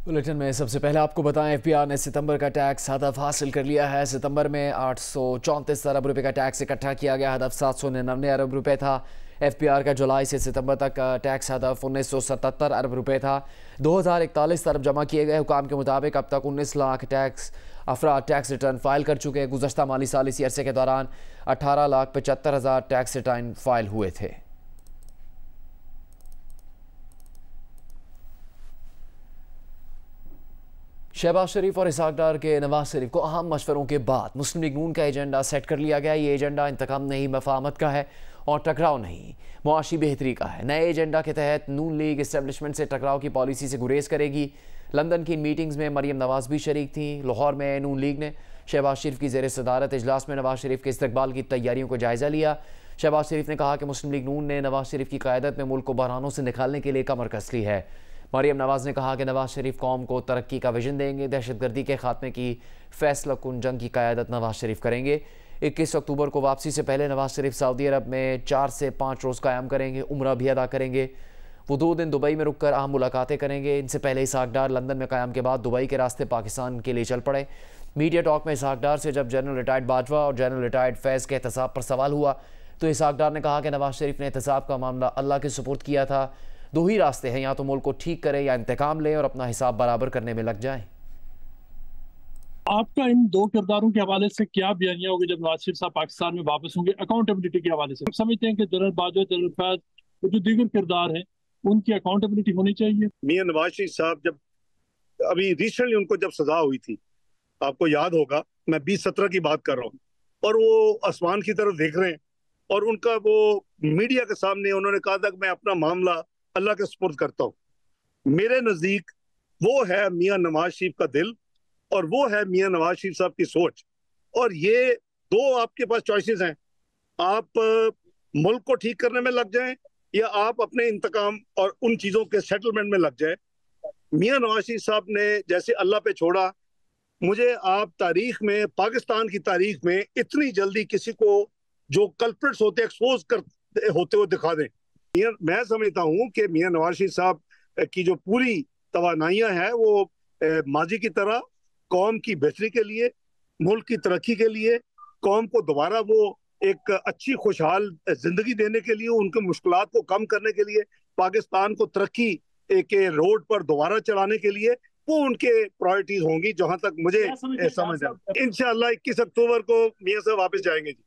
Bulletin में सबसे पहले आपको बताएं, एफबीआर ने सितंबर का टैक्स हदफ हासिल कर लिया है। सितंबर में 834 अरब रुपए का टैक्स इकट्ठा किया गया। हदफ 799 अरब रुपए था। एफबीआर का जुलाई से सितंबर तक का टैक्स हदफ 1977 अरब रुपए था। 2041 अरब जमा किए गए। हुकाम के मुताबिक अब तक 19 लाख अफराद टैक्स रिटर्न फाइल कर चुके हैं। गुज़श्ता माली साल इसी अरसे के दौरान 18,75,000 टैक्स रिटर्न फाइल हुए थे। शहबाज शरीफ और इसहाक डार के नवाज शरीफ को अहम मशवरों के बाद मुस्लिम लीग नून का एजेंडा सेट कर लिया गया। ये एजेंडा इंतकाम नहीं, मफाहमत का है और टकराव नहीं, मुआशी बेहतरी का है। नए एजेंडा के तहत नून लीग इस्टेब्लिशमेंट से टकराव की पॉलिसी से गुरेज करेगी। लंदन की इन मीटिंग्स में मरियम नवाज भी शरीक थी। लाहौर में नून लीग ने शहबाज शरीफ की ज़ेर सदारत इजलास में नवाज शरीफ के इस्तकबाल की तैयारियों को जायज़ा लिया। शहबाज शरीफ ने कहा कि मुस्लिम लीग नून ने नवाज शरीफ की क़यादत में मुल्क को बहरानों से निकालने के लिए कमर कस ली है। मरियम नवाज ने कहा कि नवाज शरीफ कौम को तरक्की का विजन देंगे। दहशतगर्दी के खात्मे की फैसला कुन जंग की क़यादत नवाज शरीफ करेंगे। 21 अक्टूबर को वापसी से पहले नवाज शरीफ सऊदी अरब में 4 से 5 रोज़ क़याम करेंगे। उम्रा भी अदा करेंगे। वो 2 दिन दुबई में रुककर अहम मुलाकातें करेंगे। इनसे पहले इसहाक डार लंदन में क़याम के बाद दुबई के रास्ते पाकिस्तान के लिए चल पड़े। मीडिया टॉक में इसहाक डार से जब जनरल रिटायर्ड बाजवा और जनरल रिटायर्ड फैज़ के एहतसाब पर सवाल हुआ तो इसहाक डार ने कहा कि नवाज शरीफ ने एहतसाब का मामला अल्लाह के सुपुर्द किया था। 2 ही रास्ते हैं, या तो मुल्क को ठीक करें या इंतकाम लें और अपना हिसाब बराबर करने में लग जाएं। आपका इन 2 किरदारों के हवाले से क्या बयानिया होगी जब नवाज शरीफ साहब पाकिस्तान में वापस होंगे, अकाउंटेबिलिटी के हवाले से? हम समझते हैं कि जनरल बाजवा, जनरल फैज, जो दीगर किरदार हैं, उनकी अकाउंटेबिलिटी होनी चाहिए। मियां नवाज शरीफ साहब जब अभी रिसेंटली उनको जब सजा हुई थी, आपको याद होगा, मैं 2017 की बात कर रहा हूँ, और वो आसमान की तरफ देख रहे हैं और उनका वो मीडिया के सामने उन्होंने कहा था कि मैं अपना मामला अल्लाह के सुपुर्द करता हूँ। मेरे नजदीक वो है मियां नवाज शरीफ का दिल और वो है मियां नवाज शरीफ साहब की सोच। और ये 2 आपके पास चॉइसेस हैं, आप मुल्क को ठीक करने में लग जाएं या आप अपने इंतकाम और उन चीजों के सेटलमेंट में लग जाएं। मियां नवाज शरीफ साहब ने जैसे अल्लाह पे छोड़ा, मुझे आप तारीख में, पाकिस्तान की तारीख में इतनी जल्दी किसी को जो कल्प्रिट्स होते एक्सपोज करते होते हुए दिखा दें। मैं समझता हूं कि मियां नवाज शरीफ साहब की जो पूरी तवानाइयां हैं वो माजी की तरह कौम की बेहतरी के लिए, मुल्क की तरक्की के लिए, कौम को दोबारा वो एक अच्छी खुशहाल जिंदगी देने के लिए, उनके मुश्किलात को कम करने के लिए, पाकिस्तान को तरक्की के रोड पर दोबारा चलाने के लिए वो उनके प्रायोरिटीज होंगी। जहां तक मुझे समझ है, इंशाअल्लाह 21 अक्टूबर को मियां साहब वापस जाएंगे जी।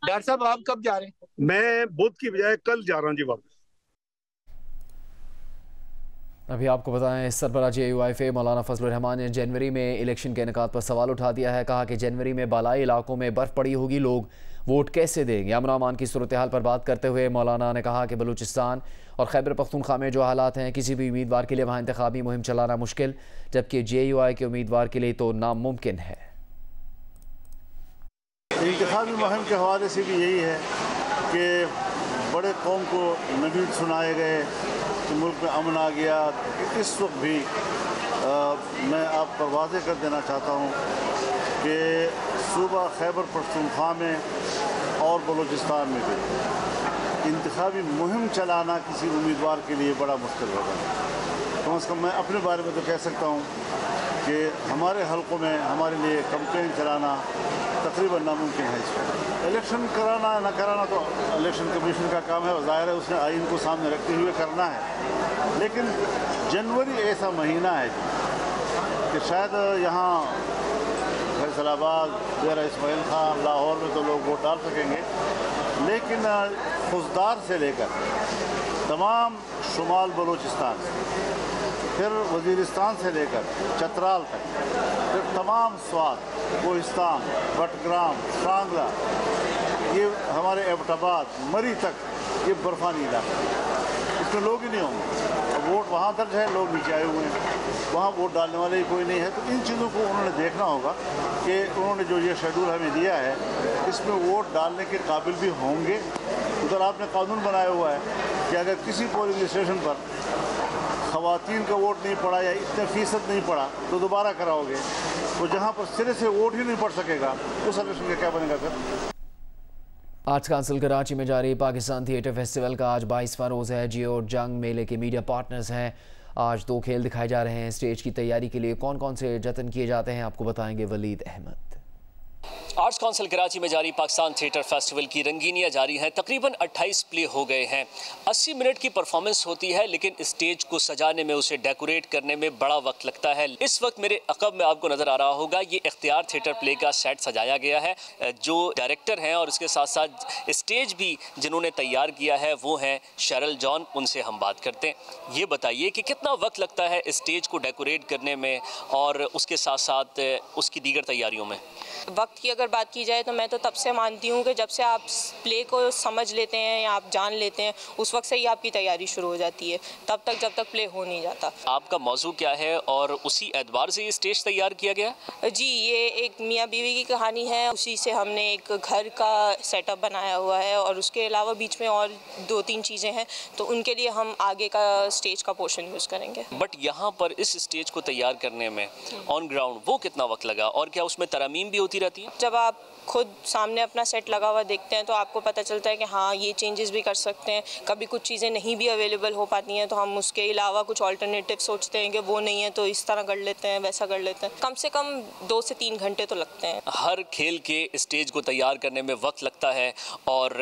डॉक्टर साहब आप कब जा रहे हैं? मैं बुध की बजाय कल जा रहा हूँ जी वापस। अभी आपको बताएं, सरबराह JUIF मौलाना फजलुर रहमान ने जनवरी में इलेक्शन के इनेकाद पर सवाल उठा दिया है। कहा कि जनवरी में बालाई इलाकों में बर्फ़ पड़ी होगी, लोग वोट कैसे देंगे? अमन अमान की सूरत हाल पर बात करते हुए मौलाना ने कहा कि बलूचिस्तान और खैबर पख्तूनख्वा में जो हालात हैं, किसी भी उम्मीदवार के लिए वहाँ इंतखाबी मुहिम चलाना मुश्किल, जबकि JUI के उम्मीदवार के लिए तो नामुमकिन है। इंतखाबी मुहिम के हवाले से भी यही है कि बड़े कौम को नबीद सुनाए गए कि मुल्क में अमन आ गया। इस वक्त भी मैं आप पर वाज़ेह कर देना चाहता हूँ कि सूबा खैबर पख्तूनख्वा में और बलूचिस्तान में भी इंतखाबी मुहिम चलाना किसी उम्मीदवार के लिए बड़ा मुश्किल होगा। कम से कम मैं अपने बारे में तो कह सकता हूँ कि हमारे हलकों में हमारे लिए कैंपेन चलाना तकरीबन नामुमकिन है। इसमें इलेक्शन कराना ना कराना तो इलेक्शन कमीशन का काम है, ज़ाहिर है उसने आइन को सामने रखते हुए करना है। लेकिन जनवरी ऐसा महीना है कि शायद यहाँ फैसलाबाद, डेरा इस्माइल खान, लाहौर में तो लोग वोट डाल सकेंगे, लेकिन खुजदार से लेकर तमाम शुमाल बलूचिस्तान, फिर वज़ीरिस्तान से लेकर चतराल तक, फिर तमाम स्वात, कोहिस्तान, बटग्राम, सांगला, ये हमारे एबटाबाद, मरी तक, ये बर्फानी इलाका, इसमें लोग ही नहीं होंगे। अब वोट वहाँ दर्ज है, लोग नीचे आए हुए हैं, वहाँ वोट डालने वाले ही कोई नहीं है। तो इन चीज़ों को उन्होंने देखना होगा कि उन्होंने जो ये शेड्यूल हमें दिया है, इसमें वोट डालने के काबिल भी होंगे। उधर आपने कानून बनाया हुआ है कि अगर किसी पोलिंग स्टेशन पर ख़वातीन का वोट नहीं पड़ा या इतने फ़ीसद नहीं पड़ा तो दोबारा कराओगे, तो जहाँ पर सिरे से वोट ही नहीं पड़ सकेगा उस इलेक्शन का क्या बनेगा फिर? आर्ट्स काउंसिल कराची में जारी पाकिस्तान थिएटर फेस्टिवल का आज 22वां रोज़ है। जियो और जंग मेले के मीडिया पार्टनर्स हैं आज 2 खेल दिखाए जा रहे हैं। स्टेज की तैयारी के लिए कौन कौन से जतन किए जाते हैं आपको बताएंगे वलीद अहमद। आर्ट्स काउंसिल कराची में जारी पाकिस्तान थिएटर फेस्टिवल की रंगीनियां जारी हैं। तकरीबन 28 प्ले हो गए हैं। 80 मिनट की परफॉर्मेंस होती है, लेकिन स्टेज को सजाने में, उसे डेकोरेट करने में बड़ा वक्त लगता है। इस वक्त मेरे अकब में आपको नजर आ रहा होगा ये इख्तियार थिएटर प्ले का सेट सजाया गया है। जो डायरेक्टर हैं और इसके साथ साथ स्टेज भी जिन्होंने तैयार किया है वो हैं शरल जॉन। उनसे हम बात करते हैं। ये बताइए कि कितना वक्त लगता है स्टेज को डेकोरेट करने में और उसके साथ साथ उसकी दीगर तैयारियों में? वक्त की अगर बात की जाए तो मैं तो तब से मानती हूँ कि जब से आप प्ले को समझ लेते हैं या आप जान लेते हैं, उस वक्त से ही आपकी तैयारी शुरू हो जाती है। तब तक जब तक प्ले हो नहीं जाता। आपका मौजू क्या है और उसी एतबार से ये स्टेज तैयार किया गया? जी, ये एक मियाँ बीवी की कहानी है। उसी से हमने एक घर का सेटअप बनाया हुआ है और उसके अलावा बीच में और 2-3 चीज़ें हैं, तो उनके लिए हम आगे का स्टेज का पोर्शन यूज़ करेंगे। बट यहाँ पर इस स्टेज को तैयार करने में ऑन ग्राउंड वो कितना वक्त लगा और क्या उसमें तरमीम भी होती रहती है? जब आप खुद सामने अपना सेट लगा हुआ देखते हैं तो आपको पता चलता है कि हाँ, ये चेंजेस भी कर सकते हैं। कभी कुछ चीज़ें नहीं भी अवेलेबल हो पाती हैं तो हम उसके अलावा कुछ ऑल्टरनेटिव सोचते हैं कि वो नहीं है तो इस तरह कर लेते हैं, वैसा कर लेते हैं। कम से कम 2 से 3 घंटे तो लगते हैं। हर खेल के स्टेज को तैयार करने में वक्त लगता है और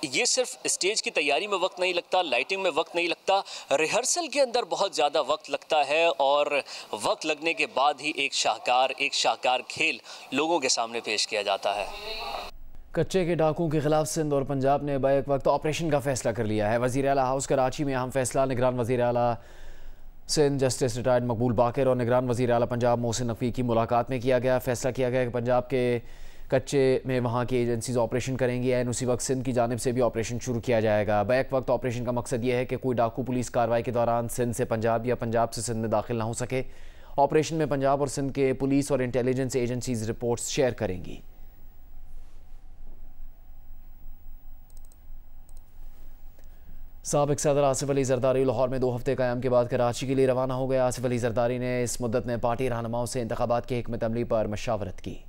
ये सिर्फ स्टेज की तैयारी में वक्त नहीं लगता, लाइटिंग में वक्त नहीं लगता, रिहर्सल के अंदर बहुत ज़्यादा वक्त लगता है और वक्त लगने के बाद ही एक शाहकार खेल लोगों के सामने पेश किया जाता है। कच्चे के डाकुओं के खिलाफ सिंध और पंजाब ने बैक वक्त ऑपरेशन का फैसला कर लिया है। वज़ीर आला हाउस कराची में अहम फैसला। निगरान वज़ीर आला सिंध जस्टिस रिटायर्ड मकबूल बाकर और निगरान वज़ीर आला पंजाब मोहसिन नकवी की मुलाकात में किया गया। फैसला किया गया कि पंजाब के कच्चे में वहाँ की एजेंसीज ऑपरेशन करेंगी एंड उसी वक्त सिंध की जानिब से भी ऑपरेशन शुरू किया जाएगा। बैक वक्त ऑपरेशन का मकसद यह है कि कोई डाकू पुलिस कार्रवाई के दौरान सिंध से पंजाब या पंजाब से सिंध में दाखिल ना हो सके। ऑपरेशन में पंजाब और सिंध के पुलिस और इंटेलिजेंस एजेंसीज रिपोर्ट्स शेयर करेंगी। साबिक सदर आसिफ अली जरदारी लाहौर में 2 हफ्ते क़याम के बाद कराची के लिए रवाना हो गया। आसिफ अली जरदारी ने इस मुद्दत में पार्टी रहनुमाओं से इंतखाबात की हिकमत अमली पर मशावरत की।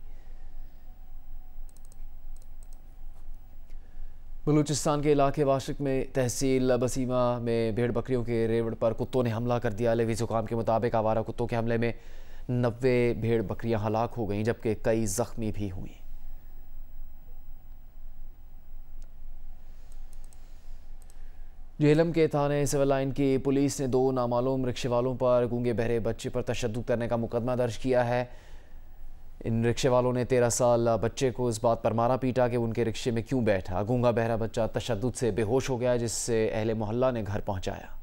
बलूचिस्तान के इलाके वाशिक में तहसील बसीमा में भेड़ बकरियों के रेवड़ पर कुत्तों ने हमला कर दिया। लेवी ज़ुकाम के मुताबिक आवारा कुत्तों के हमले में 90 भेड़ बकरियां हलाक हो गईं जबकि कई जख्मी भी हुई। जेहलम के थाने सिविल लाइन की पुलिस ने 2 नामालूम रिक्शे वालों पर गूंगे बहरे बच्चे पर तशद्दुद करने का मुकदमा दर्ज किया है। इन रिक्शे वालों ने 13 साल बच्चे को इस बात पर मारा पीटा कि उनके रिक्शे में क्यों बैठा। गूंगा बहरा बच्चा तशद्दुद से बेहोश हो गया जिससे अहले मोहल्ला ने घर पहुंचाया।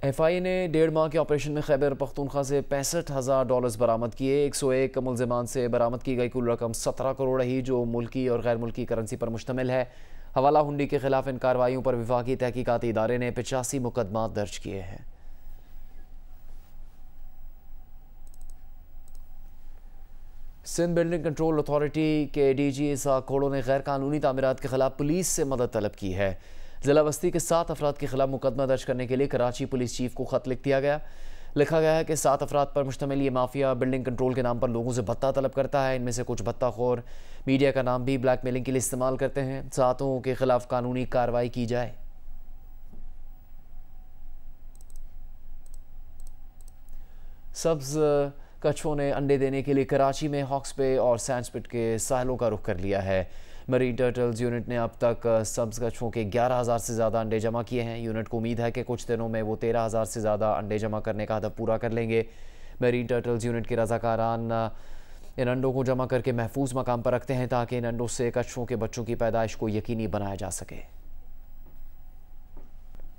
FI ने 1.5 माह के ऑपरेशन में खैबर पख्तूनख्वा से $65,000 बरामद किए। 101 मुल्ज़िमान से बरामद की गई कुल रकम 17 करोड़ रही जो मुल्की और गैर मुल्की करेंसी पर मुश्तमिल है। हवाला हुंडी के खिलाफ इन कार्रवाइयों पर विफाकी तहकीकाती इदारे ने 85 मुकदमा दर्ज किए हैं। सिंध बिल्डिंग कंट्रोल अथॉरिटी के DG इसाक खोड़ो ने गैर कानूनी तामीरात के खिलाफ पुलिस से मदद तलब की है। ज़िला बस्ती के 7 अफराद के खिलाफ मुकदमा दर्ज करने के लिए कराची पुलिस चीफ को खत लिख दिया गया। लिखा गया है कि 7 अफराद पर मुश्तमिल ये माफिया बिल्डिंग कंट्रोल के नाम पर लोगों से भत्ता तलब करता है। इनमें से कुछ भत्ताखोर मीडिया का नाम भी ब्लैकमेलिंग के लिए इस्तेमाल करते हैं। 7 के खिलाफ कानूनी कार्रवाई की जाए। सब्ज कछुओं ने अंडे देने के लिए कराची में हॉक्स बे और सैंडस्पिट के साहिलों का रुख कर लिया है। मरीन टर्टल्स यूनिट ने अब तक सब्ज कछुओं के 11,000 से ज़्यादा अंडे जमा किए हैं। यूनिट को उम्मीद है कि कुछ दिनों में वो 13,000 से ज़्यादा अंडे जमा करने का हदफ पूरा कर लेंगे। मरीन टर्टल्स यूनिट के रज़ाकारान इन अंडों को जमा करके महफूज मकाम पर रखते हैं ताकि इन अंडों से कछुओं के बच्चों की पैदाइश को यकीनी बनाया जा सके।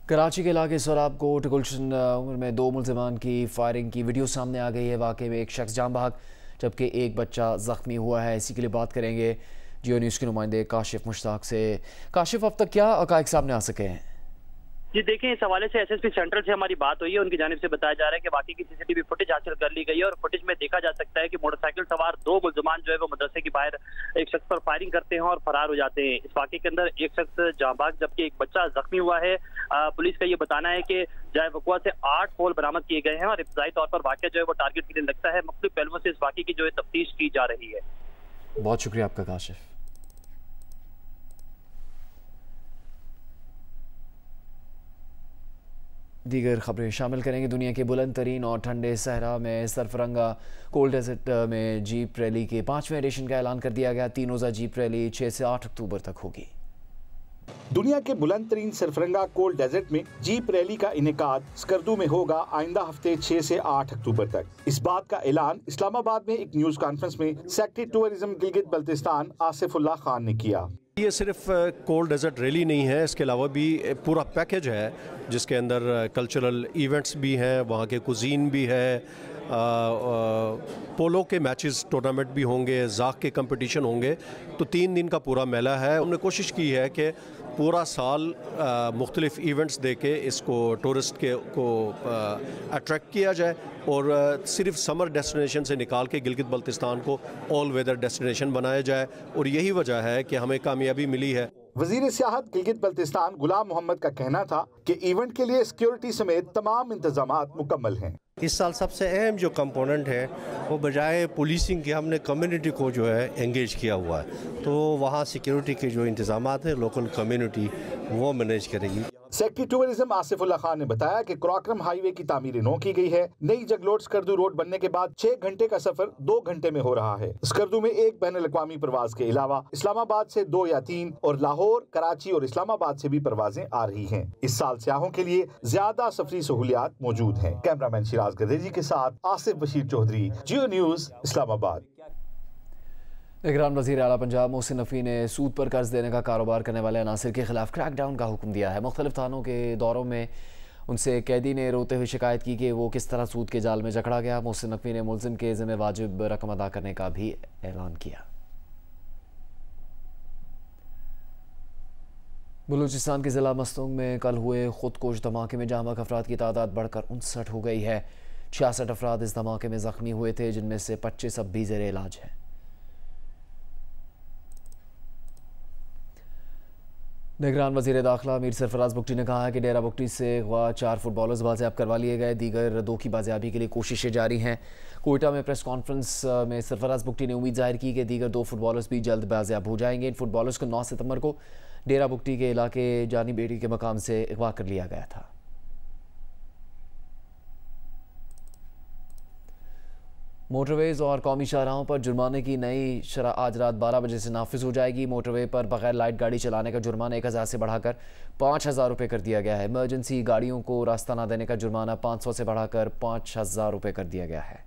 कराची के इलाके सोराब कोट गुलशन उम्र में 2 मुल्ज़िमान की फायरिंग की वीडियो सामने आ गई है। वाक़े में एक शख्स जान बहक जबकि एक बच्चा ज़ख्मी हुआ है। इसी के लिए बात करेंगे जियो न्यूज़ के नुमाइंदे काशिफ मुश्ताक से। काशिफ, अब तक क्या हक़ाइक़ सामने आ सके हैं? जी देखें, इस हवाले से SSP सेंट्रल से हमारी बात हुई है। उनकी जानिब से बताया जा रहा है कि वाकई की CCTV फुटेज हासिल कर ली गई है और फुटेज में देखा जा सकता है कि मोटरसाइकिल सवार 2 मुल्ज़िमान जो है वो मदरसे के बाहर एक शख्स पर फायरिंग करते हैं और फरार हो जाते हैं। इस वाक़े के अंदर एक शख्स जांबाज जबकि एक बच्चा जख्मी हुआ है। पुलिस का ये बताना है कि जाए वक़ुआ से 8 पोल बरामद किए गए हैं और इब्तदाई तौर पर वाक़या जो है वो टारगेट के लिए लगता है। मुख्तलिफ पहलुओं से इस वाक़े की जो है तफ्तीश की जा रही है। बहुत शुक्रिया आपका काशिफ। दीगर खबरें शामिल करेंगे। दुनिया के बुलंद तरीन और ठंडे सहरा में सरफरंगा कोल्ड डेजर्ट में जीप रैली के 5वें एडिशन का ऐलान कर दिया गया। 3 रोज़ा जीप रैली 6 से 8 अक्टूबर तक होगी। दुनिया के बुलंद तरीन सरफरंगा कोल्ड डेजर्ट में जीप रैली का इनेकाद स्कर्दू में होगा आइंदा हफ्ते 6 से 8 अक्टूबर तक। इस बात का ऐलान इस्लामाबाद में एक न्यूज कॉन्फ्रेंस में सेक्रेटरी टूरिज्म गिलगित बल्तिस्तान आसिफुल्लाह खान ने किया। ये सिर्फ कोल्ड डेजर्ट रैली नहीं है, इसके अलावा भी पूरा पैकेज है जिसके अंदर कल्चरल इवेंट्स भी हैं, वहाँ के कुजीन भी है, पोलो के मैचेस टूर्नामेंट भी होंगे, ज़ाक के कंपटीशन होंगे। तो 3 दिन का पूरा मेला है। हमने कोशिश की है कि पूरा साल मुख्तलिफ इवेंट्स दे के इसको टूरिस्ट को अट्रैक्ट किया जाए और सिर्फ समर डेस्टिनेशन से निकाल के गिलगित बल्तिस्तान को ऑल वेदर डेस्टिनेशन बनाया जाए, और यही वजह है कि हमें कामयाबी मिली है। वजीर सियाहत गिलगित बल्तिस्तान गुलाम मोहम्मद का कहना था कि इवेंट के लिए सिक्योरिटी समेत तमाम इंतजामात मुकम्मल हैं। इस साल सबसे अहम जो कंपोनेंट है वो बजाय पुलिसिंग के हमने कम्युनिटी को जो है एंगेज किया हुआ है, तो वहाँ सिक्योरिटी के जो इंतजामात है लोकल कम्युनिटी वो मैनेज करेगी। सेक्रेटरी टूरिज्म आसिफुल्लाह खान ने बताया कि क्राक्रम हाईवे की तामीर नौ की गई है। नई जगलोट स्कर्दू रोड बनने के बाद 6 घंटे का सफर 2 घंटे में हो रहा है। स्कर्दू में एक बैनुल-अक़वामी परवाज के अलावा इस्लामाबाद से 2 या 3 और लाहौर, कराची और इस्लामाबाद से भी परवाजें आ रही हैं। इस साल सयाहों के लिए ज्यादा सफरी सहूलियात मौजूद हैं। कैमरामैन शिराज गदेजी के साथ आसिफ बशीर चौधरी, जियो न्यूज, इस्लामाबाद। निगरान वज़ीर आला पंजाब मोहसिन नकवी ने सूद पर कर्ज देने का कारोबार करने वाले अनासिर के खिलाफ क्रैकडाउन का हुक्म दिया है। मुख्तलिफ थानों के दौरों में उनसे कैदी ने रोते हुए शिकायत की कि वो किस तरह सूद के जाल में जकड़ा गया। मोहसिन नकवी ने मुलजिम के ज़िम्मे वाजिब रकम अदा करने का भी ऐलान किया। बलूचिस्तान के ज़िला मस्तूंग में कल हुए खुदकुश धमाके में जाँ बहक अफराद की तादाद बढ़कर 59 हो गई है। 66 अफराद इस धमाके में ज़ख्मी हुए थे, जिनमें से 25 अब भी ज़ेरे इलाज हैं। निगरान वज़ीर दाखिला मीर सरफराज बुगटी ने कहा है कि डेरा बुगटी से 4 फुटबॉलर्स बाजियाब करवा लिए गए। दीगर 2 की बाजियाबी के लिए कोशिशें जारी हैं। कोयटा में प्रेस कॉन्फ्रेंस में सरफराज बुगटी ने उम्मीद जाहिर की कि दीगर 2 फुटबॉलर्स भी जल्द बाजियाब हो जाएंगे। इन फुटबॉलर्स को 9 सितंबर को डेरा बुगटी के इलाके जानी बेटी के मकाम से अगवा कर लिया गया था। मोटरवेज और कौमी शाहराहों पर जुर्माने की नई शरह आज रात 12 बजे से नाफिज हो जाएगी। मोटरवे पर बगैर लाइट गाड़ी चलाने का जुर्माना 1000 से बढ़ाकर 5000 रुपये कर दिया गया है। इमरजेंसी गाड़ियों को रास्ता न देने का जुर्माना 500 से बढ़ाकर 5000 रुपये कर दिया गया है।